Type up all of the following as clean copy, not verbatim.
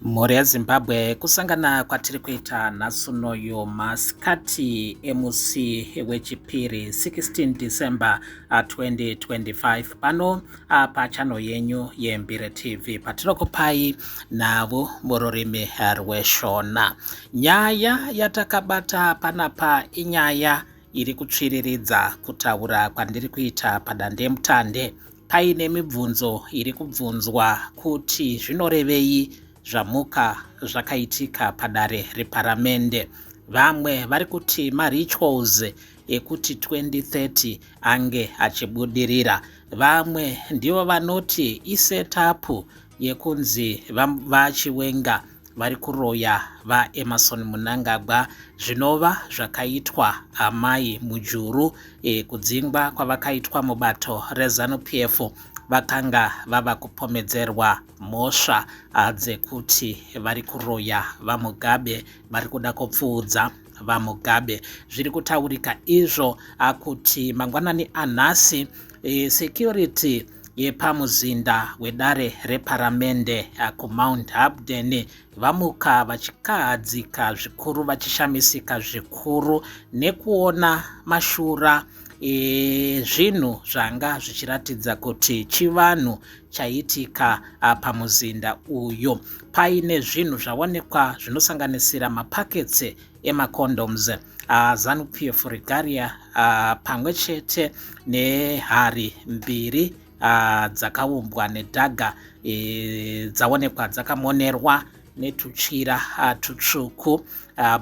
Mhuri yeZimbabwe kusangana kwatiri kuita nhasunoyo masikati emusi wechipiri 16 December 2025 pano pachano yenyu yeMbire TV patinokupai navo mururimi rweshona. Nyaya yatakabata panapa inyaya iri kutsviriridza kutaura kwandiri kuita padandemutande. Paine mibvunzo iri kubvunzwa kuti zvinorevei zvamuka zvakaitika padare reparamende. Vamwe vari kuti marituals ekuti 2030 ange achibudirira. Vamwe ndivo vanoti isetapu yekunzi vachiwenga vari kuroya vaEmmerson Mnangagwa, zvinova zvakaitwa amai Mujuru kudzingwa kwavakaitwa mubato reZANU-PF vakanga vava kupomedzerwa mhosva dzekuti vari kuroya vaMugabe, vari kuda kupfuudza vaMugabe. Zviri kutaurika izvo kuti mangwanani anhasi security yepamuzinda wedare reparamende kuMount Habden vamuka vachikahadzika zvikuru, vachishamisika zvikuru nekuona mashura zvinhu zvanga zvichiratidza kuti chivanhu chaitika pamuzinda uyu. Paine zvinhu zvaonekwa zvinosanganisira mapaketse emacondoms, ZANU-PF regalia pamwe chete nehari mbiri dzakaumbwa nedhaga dzaonekwa dzakamonerwa netutsvira tutsvuku,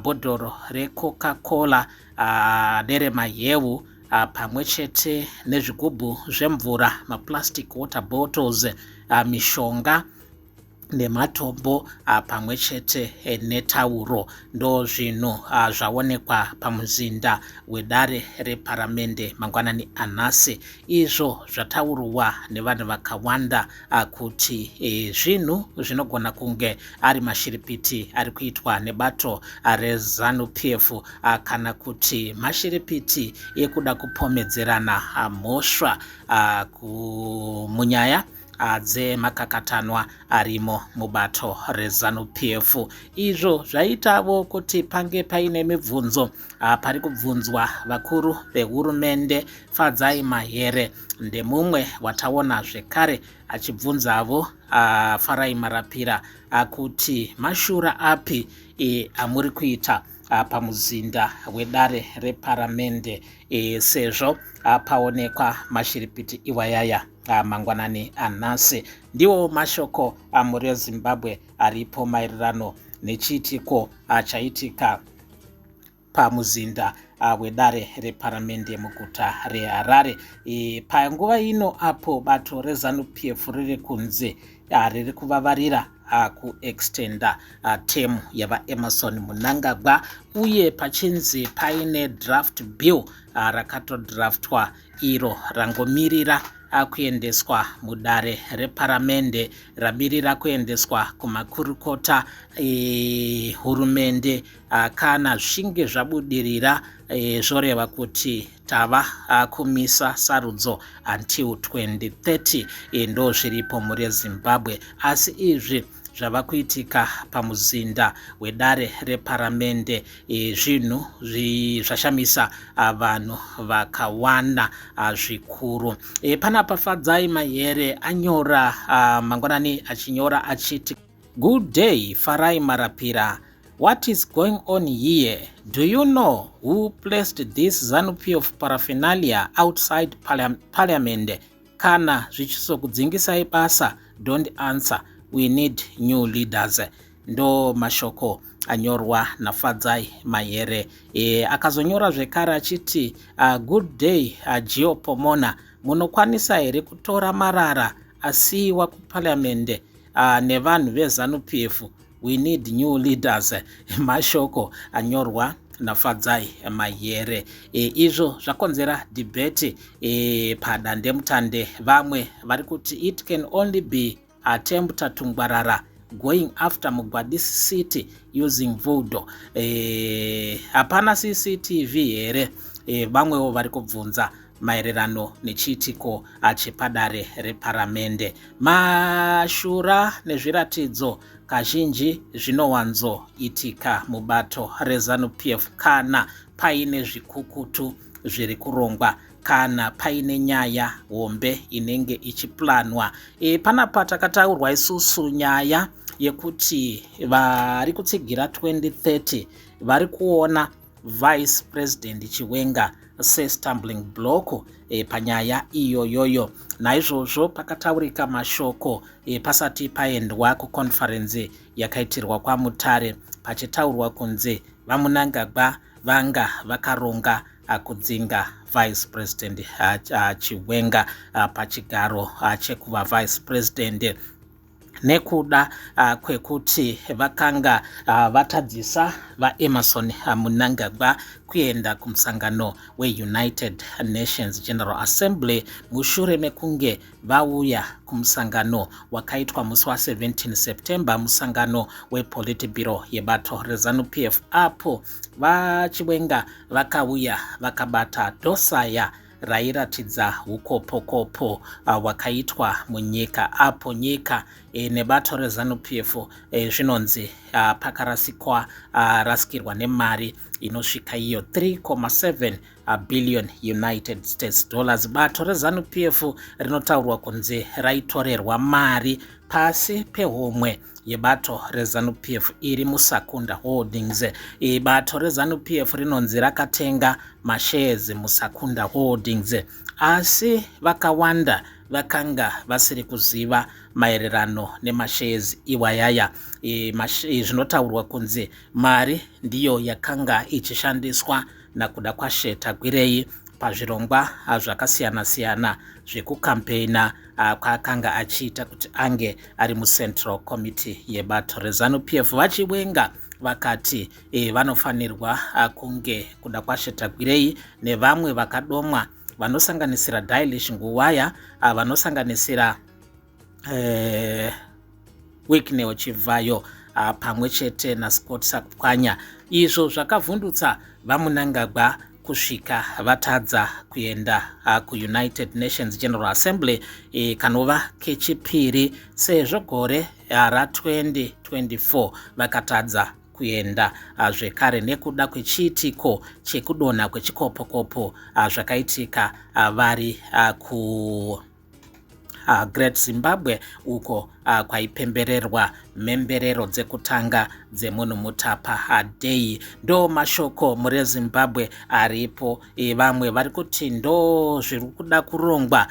bhodhoro reCoca-Cola neremahewu pamwe chete nezvigubhu zvemvura, maplastic water bottles, mishonga nematombo pamwe chete netauro ndo zvinhu zvaonekwa pamuzinda wedare reparamende mangwanani anhasi. Izvo zvataurwa nevanhu vakawanda kuti zvinhu zvinogona kunge ari mashiripiti ari kuitwa nebato reZANU-PF kana kuti mashiripiti ekuda kupomedzerana mhosva munyaya dzemakakatanwa arimo mubato reZANU-PF. Izvo zvaitavo kuti pange paine mibvunzo pari kubvunzwa vakuru vehurumende. Fadzai Mahere ndemumwe wataona zvekare achibvunzavo Farai Marapira kuti mashura api amuri kuita pamuzinda wedare reparamende sezvo paonekwa mashiripiti iwayaya mangwanani anhasi. Ndiwo mashoko amhuri yeZimbabwe aripo maererano nechiitiko chaitika pamuzinda wedare reparamende muguta reHarare panguva ino apo bato reZANU-PF riri kunze riri kuvavarira kuextenda temu yavaEmmerson Mnangagwa, uye pachinzi paine draft bill rakatodraftwa iro rangomirira kuendeswa mudare reparamende, ramirira kuendeswa kumakurukota hurumende. Kana zvinge zvabudirira zvoreva kuti tava kumisa sarudzo until 2030 ndo zviripo mhuri yeZimbabwe. Asi izvi zvava kuitika pamuzinda wedare reparamende zvinhu zvashamisa vanhu vakawanda zvikuru. Panapa Fadzai Mahere anyora mangwanani achinyora achiti, "Good day Farai Marapira. What is going on here? Do you know who placed this ZANU-PF paraphernalia outside parliament? Kana zvichizokudzingisai basa, don't answer. We need new leaders." Ndo mashoko anyorwa naFadzai Mahere. Akazonyora zvekare achiti, "Good day Geo Pomona. Munokwanisa here kutora marara asiiwa kuparliament nevanhu veZANU-PF? We need new leaders." Mashoko anyorwa naFadzai Mahere. Izvo zvakonzera debate padandemutande. Vamwe vari kuti it can only be attempt tungwarara going after Mugwadisi city using voodoo. Hapana CCTV here. Vamwewo vari kubvunza maererano nechiitiko chepadare reparamende. Mashura nezviratidzo kazhinji zvinowanzoitika mubato reZANU-PF kana paine zvikukutu zviri kurongwa kana paine nyaya hombe inenge ichiplanwa. Panapa takataurwa isusu nyaya yekuti vari kutsigira 2030 vari kuona Vice President Chiwenga se-stumbling block panyaya iyoyoyo. Naizvozvo pakataurika mashoko pasati paendwa kukonferensi yakaitirwa kwaMutare, pachitaurwa kunzi vaMunangagwa vanga vakaronga kudzinga Vice President Chiwenga pachigaro chekuva Vice President nekuda kwekuti vakanga vatadzisa vaEmmerson Mnangagwa kuenda kumusangano weUnited Nations General Assembly mushure mekunge vauya kumusangano wakaitwa musi wa17 September, musangano wePolitburo yebato reZANU-PF, apo vaChiwenga vakauya vakabata dosaya rairatidza hukopokopo wakaitwa munyika, apo nyika nebato reZANU-PF zvinonzi pakarasikwa rasikirwa nemari inosvika iyo 3.7 billion United States dollars. Bato reZANU-PF rinotaurwa kunzi raitorerwa mari pasi pehomwe yebato reZANU-PF iri muSakunda Holdings. Bato reZANU-PF rinonzi rakatenga mashares muSakunda Holdings, asi vakawanda vakanga vasiri kuziva maererano nemashares iwayaya. Zvinotaurwa kunzi mari ndiyo yakanga ichishandiswa nakuda kwaSheta Gwirei pazvirongwa zvakasiyana-siyana zvekukampeina kwaakanga achiita kuti ange ari muCentral Committee yebato reZANU-PF. vaChiwenga vakati vanofanirwa kunge kuda kwaSheta Gwirei nevamwe vakadomwa vanosanganisira Dailish Nguwaya, vanosanganisira Wicknell Chivayo pamwe chete naScott Sakupwanya. Izvo zvakavhundutsa vaMunangagwa kusvika vatadza kuenda kuUnited Nations General Assembly kanova kechipiri sezvo gore ra2024 vakatadza kuenda zvekare nekuda kwechiitiko chekudonha kwechikopokopo zvakaitika vari ku Great Zimbabwe, uko kwaipembererwa mhemberero dzekutanga dzemunhu Mutapa Day. Ndo mashoko mureZimbabwe aripo. Vamwe vari kuti ndo zviri kuda kurongwa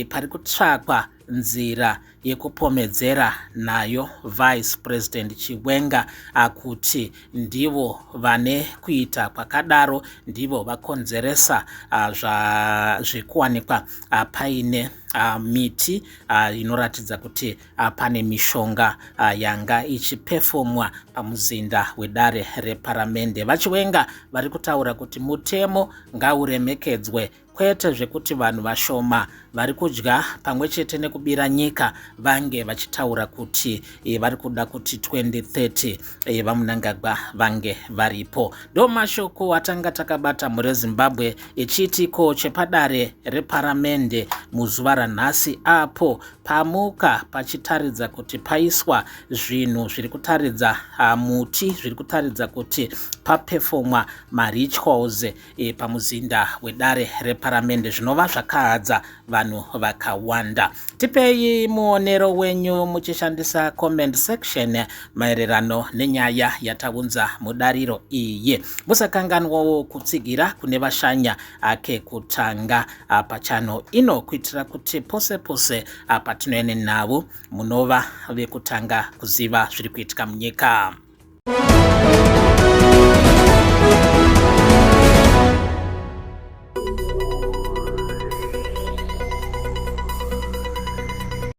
pari kutsvakwa nzira yekupomedzera nayo Vice President Chiwenga kuti ndivo vane kuita kwakadaro, ndivo vakonzeresa zvikuwanikwa paine miti inoratidza kuti pane mishonga yanga ichipefomwa pamuzinda wedare reparamende. vaChiwenga vari kutaura kuti mutemo ngauremekedzwe, kwete zvekuti vanhu vashoma vari kudya pamwe chete nekubira nyika vange vachitaura kuti vari kuda kuti 2030 vaMunangagwa vange varipo. Ndo mashoko atanga takabata mureZimbabwe echiitiko chepadare reparamende muzuva ranhasi, apo pamuka pachitaridza kuti paiswa zvinhu zviri kutaridza muti zviri kutaridza kuti papefomwa marituals pamuzinda wedare reparamende, zvinova zvakahadza vanhu vakawanda. Tipei muonero wenyu muchishandisa comment section maererano nenyaya yataunza mudariro iyi. Musakanganwawo kutsigira kune vashanya ake kutanga pachano ino kuitira kuti pose pose patinoene navo munova vekutanga kuziva zviri kuitika munyika.